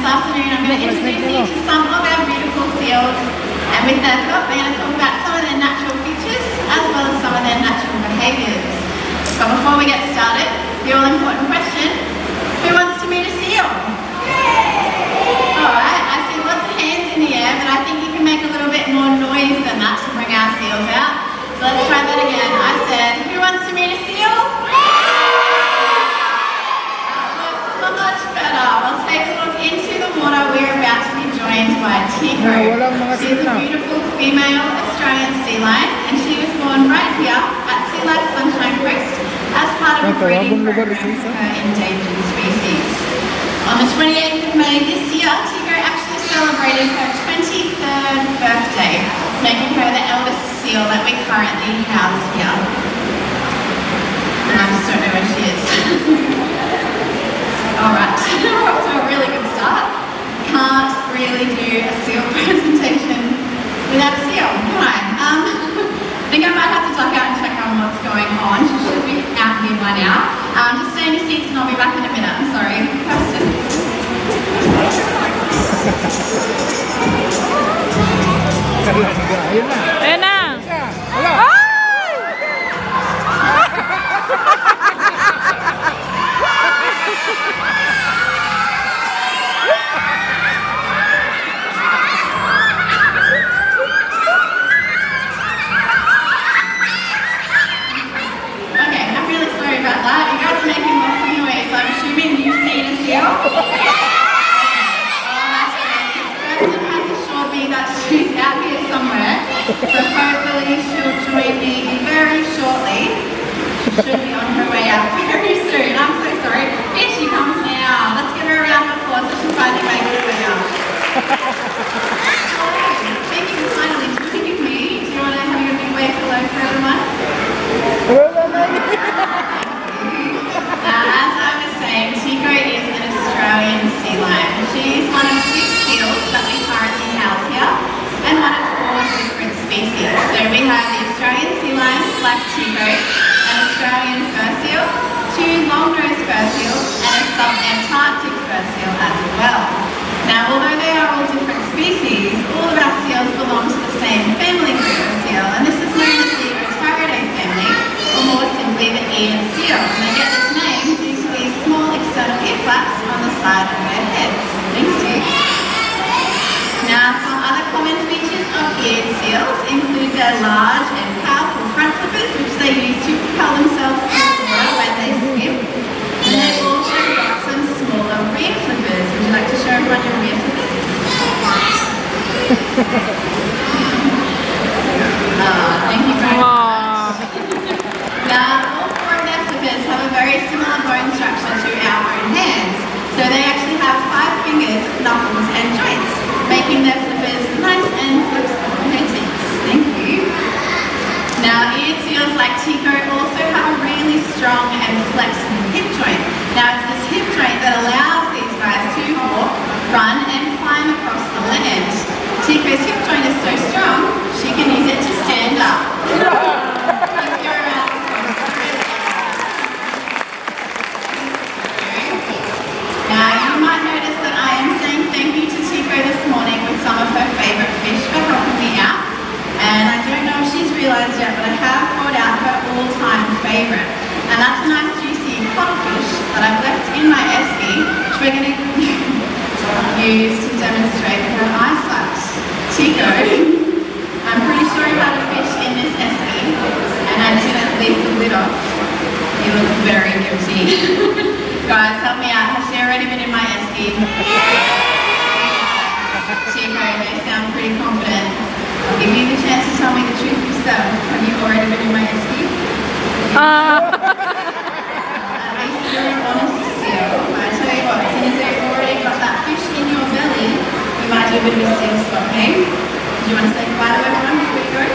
afternoon I'm going to introduce you to some of our beautiful seals, and with that help we're going to talk about some of their natural features as well as some of their natural behaviours. But before we get started, the all important question, who wants to meet a seal? Alright, I see lots of hands in the air, but I think you can make a little bit more noise than that to bring our seals out. So let's try that again. I said, who wants to meet a seal? Much better. We'll take a look into the water. We're about to be joined by Tico. She's a beautiful female Australian sea lion, and she was born right here at Sea Life Sunshine Coast as part of a breeding program for her endangered species. On the 28th of May this year, Tico actually celebrated her 23rd birthday, making her the eldest seal that we currently house here. And I just don't know where she is. Alright, we're off to a really good start. Can't really do a seal presentation without a seal, can I? I think I might have to duck out and check on what's going on. She should be out here by now. Just stay in your seats and I'll be back in a minute. I'm sorry. Question? Ena! So hopefully she'll join me very shortly. She should be on her way out very soon. I'm so sorry. Here she comes now. Let's give her a round of applause so she finally makes her way out. Thank you for finally joining me. Do you want to have a big wave hello for everyone? As I was saying, Tico is an Australian sea lion. She's one of 6 seals that we currently house here, and one of 4 different species. So we have the Australian sea lion, black Tico, an Australian fur seal, 2 long-nosed fur seals, and a sub-Antarctic fur seal as well. Now, although they are all different species, all of our seals belong to the same family group of seal, and this is known as the Otaridae family, or more simply the Ian seal. And they get this name due to these small external ear flaps on the side of their heads. Thanks, Steve. Now, some other common features of eared seals include their large and powerful front flippers, which they use to propel themselves through the water when they swim. And they've also got some smaller rear flippers. Would you like to show everyone your rear flippers? Thank you very much. Now, all 4 of their flippers have a very similar bone structure to our own hands. So they actually have 5 fingers, knuckles and joints, making their flippers nice and flexible. Thank you. Now, eared seals like Tico also have a really strong and flexible hip joint. Now, it's this hip joint that allows these guys to walk, run and climb across the land. Tico's hip joint is so strong, she can use it to stand up. Let's go around. Now, you might notice that I am saying thank you to Tico this morning with some of her favourite fish for helping me out. And I don't know if she's realised yet, but I have brought out her all-time favourite. And that's a nice juicy cuttlefish that I've left in my esky, which we're going to use to demonstrate her eyesight. Tico, I'm pretty sure you had a fish in this esky, and I didn't leave the lid off. You look very guilty. Guys, help me out. Has she already been in my esky? Tico, they sound pretty confident. I'll give you the chance to tell me the truth yourself. Have you already been in my esky? At least you're an honest seal. I tell you what, since you've already got that fish in your belly, you might do a bit of a seal stop, okay? Do you want to say goodbye to everyone before you go?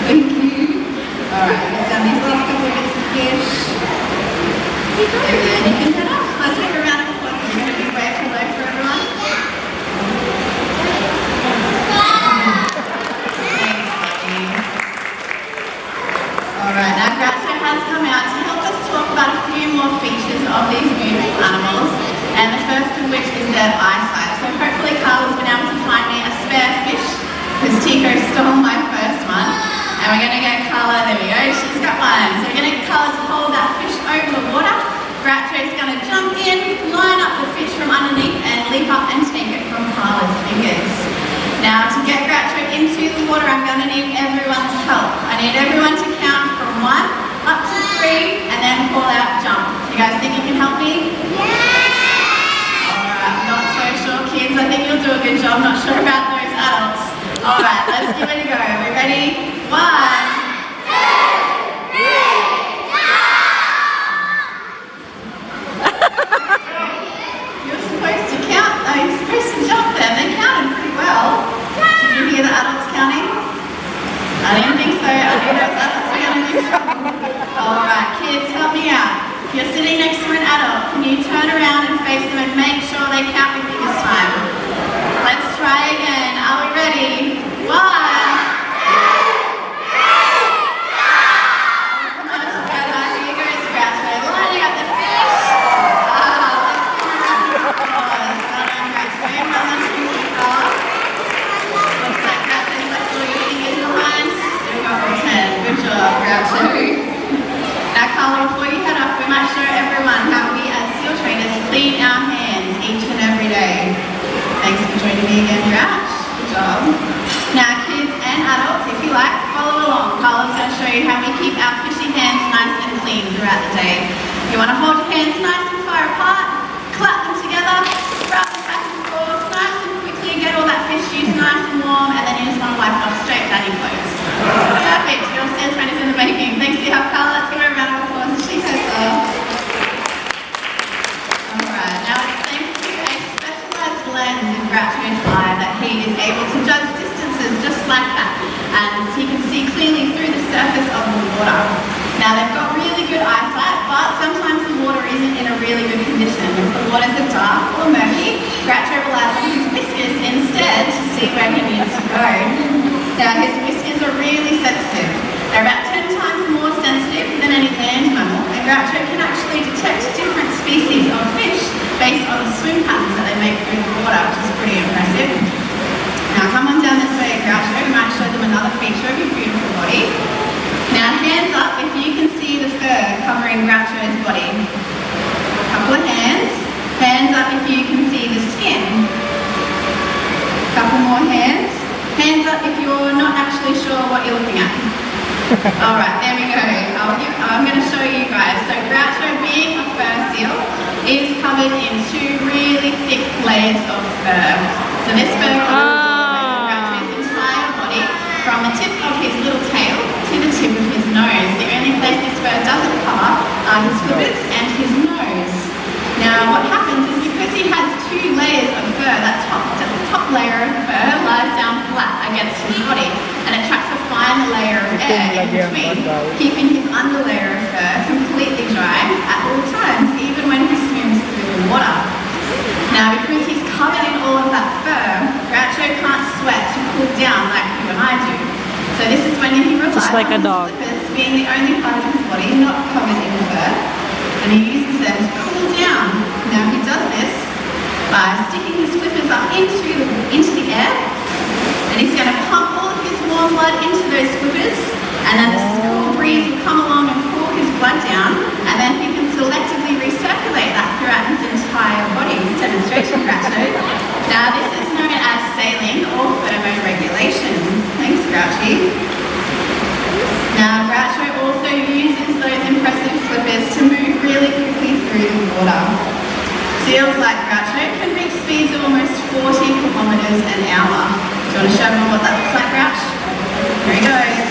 Thank you. Alright, we've done these last couple of bits of fish. And then you can head off. Let's take a round of applause. We're going to be wave hello for everyone. Alright, now Groucho has come out to help us talk about a few more features of these beautiful animals. And and the first of which is their eyesight. So hopefully Carla's been able to find me a spare fish, because Tico stole my first one. And we're going to get Carla, there we go, she's got one. So we're going to get Carla to hold that fish over the water. Groucho's going to jump in, line up the fish from underneath and leap up and take it from Carla's fingers. Now to get Groucho into the water, I'm going to need everyone's help. I need everyone to count from 1 up to 3 and then call out jump. You guys think you can help me? Yeah! Alright, not so sure kids, I think you'll do a good job, not sure about those adults. Alright, let's give it a go. Are we ready? 1, 2, 3, You're supposed to count, though. You're supposed to jump them. They counted pretty well. Did you hear the adults counting? I didn't think so. I knew those adults were going to do trouble. Alright, kids, help me out. If you're sitting next to an adult, can you turn around and face them and make sure they count with you this time? Let's try again. Are we ready? 1. Now Carla, before you head off, we might show everyone how we as SEAL trainers clean our hands each and every day. Thanks for joining me again, Grouch. Good job. Now kids and adults, if you like, follow along. Carla's going to show you how we keep our fishy hands nice and clean throughout the day. You want to hold your hands nice and far apart, clap them together, rub them back and forth, nice and quickly, get all that fish juice nice and warm, and then you just want to wipe it off straight down your clothes. Perfect, your SEAL trainers in the making. Thanks for your help, Carla. Let's give her a round of applause as she says so. Alright, now it's thanks to a specialised lens in Groucho's eye that he is able to judge distances just like that, and he can see clearly through the surface of the water. Now they've got really good eyesight, but sometimes the water isn't in a really good condition. If the waters are dark or murky, Groucho relies on his whiskers instead to see where he needs to go. Now his whiskers are really sensitive. They're about 10 times more sensitive than any land mammal, and Groucho can actually detect different species of fish based on the swim patterns that they make through the water, which is pretty impressive. Now come on down this way, Groucho. We might show them another feature of your beautiful body. Now hands up if you can see the fur covering Groucho's body. A couple of hands. Hands up if you can see the skin. A couple more hands. Hands up if you're not actually sure what you're looking at. Alright, there we go. I'm going to show you guys. So Groucho, being a fur seal, is covered in 2 really thick layers of fur. So this fur covers Groucho's entire body, from the tip of his little tail to the tip of his nose. The only place this fur doesn't cover are his flippers and his nose. Now what happens is because he has 2 layers of fur, that top layer of fur lies down flat against his body, and it traps a fine layer of air in between, keeping his underlayer of fur completely dry at all times, even when he swims through the water. Now because he's covered in all of that fur, Groucho can't sweat to cool down like you and I do. So this is when he relies just like on a dog. his flippers being the only part of his body not covered in fur, and he uses them to cool down. Now he does this by sticking his flippers up into the air, and he's going to pump all of his warm blood into those flippers, and then the cool breeze will come along and cool his blood down, and then he can selectively recirculate that throughout his entire body. Demonstration, Groucho. Now this is known as sailing or thermoregulation. Thanks, Grouchy. Now Groucho also uses those impressive flippers to move really quickly through the water. Seals like Groucho can reach speeds of almost 40 kilometres an hour. Do you want to show them what that looks like, Grouch? Here he goes.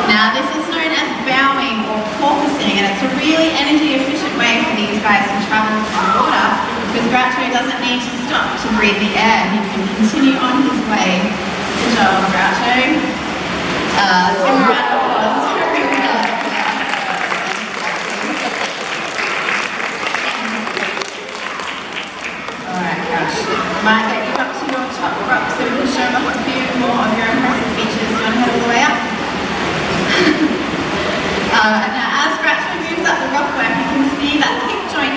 Now this is known as bowing or porpoising, and it's a really energy efficient way for these guys to travel through the water, because Groucho doesn't need to stop to breathe the air. He can continue on his way. Good job, Groucho. Let's give him a round of applause. Alright, Grouch. Might get you up to your top rock so we can show off a few more of your impressive features. Do you want to head all the way up? Now as Groucho moves up the rockwork, you can see that hip joint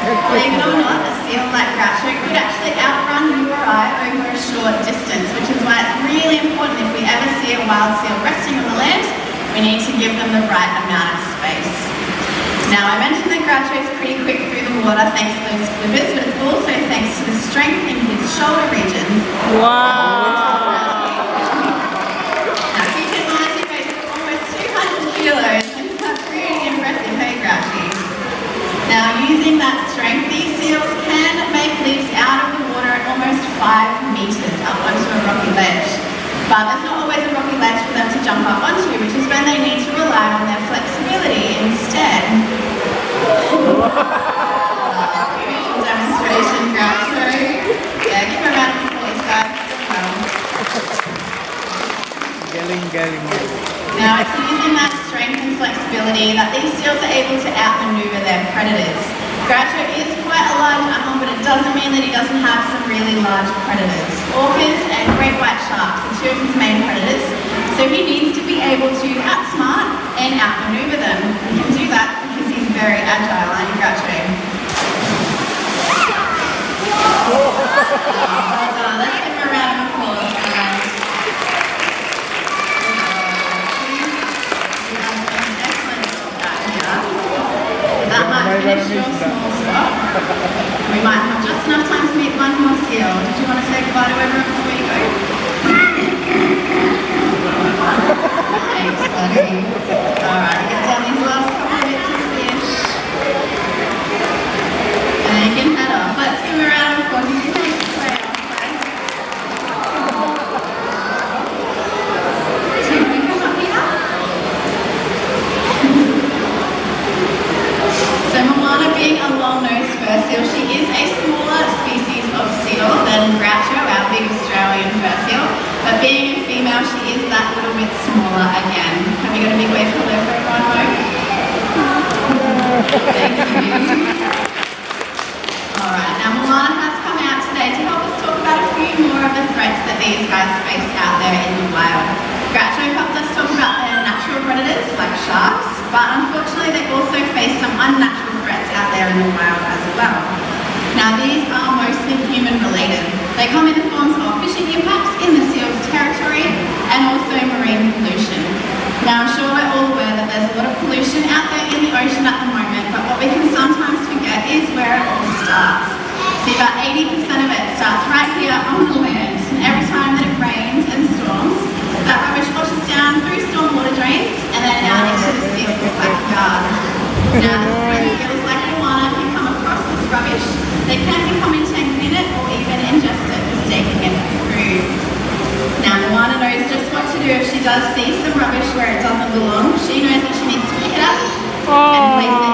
Believe it or not, a seal like Groucho could actually outrun you or I over a short distance, which is why it's really important if we ever see a wild seal resting on the land, we need to give them the right amount of space. Now, I mentioned that Groucho is pretty quick through the water thanks to those flippers, but it's also thanks to the strength in his shoulder region. Wow! Now, keep in mind he weighs almost 200 kilos, and that's pretty impressive, hey Grouchy? Now, using that strength, these seals can make leaps out of the water at almost 5 meters up onto a rocky ledge. But there's not always a rocky ledge for them to jump up onto, which is when they need to rely on their flexibility instead. Visual demonstration, Groucho. Yeah, give a round of applause, guys. Galing. Now, it's using that strength and flexibility that these seals are able to outmaneuver their predators. Groucho is quite a large animal, but it doesn't mean that he doesn't have some really large predators. Orcas and great white sharks are two of his main predators, so he needs to be able to outsmart and outmaneuver them. He can do that because he's very agile, aren't you, Groucho? Well done. Let's give him a round of applause, guys. That might finish your small spot. We might have just enough time to meet one more seal. Did you want to say goodbye to everyone before you go? Thanks, buddy. Alright, get down these last couple of bits of fish. And then you can head off. Let's give him a round of applause. You can take this way off, guys. So can we come up here? So Moana, being a long-nosed fur seal, she is a smaller species of seal than Groucho, our big Australian fur seal. But being a female, she is that little bit smaller again. Have you got a big wave hello for everyone, Mo? Thank you. Alright, now Moana has come out today to help us talk about a few more of the threats that these guys face out there in the wild. Groucho helped us talk about their natural predators like sharks, but unfortunately they also face some unnatural threats out there in the wild as well. Now these are mostly human related. They come in the forms of fishing impacts in the seal's territory and also marine pollution. Now I'm sure we're all aware that there's a lot of pollution out there in the ocean at the moment, but what we can sometimes forget is where it all starts. See, about 80% of it starts right here on the land, and every time that it rains and storms, that rubbish washes down through stormwater drains and then out into the seal's backyard. Now, when seals like Moana can come across this rubbish, they can become entangled in it or even ingest it, mistaking it for food. Now, Moana knows just what to do if she does see some rubbish where it doesn't belong. She knows that she needs to pick it up and place it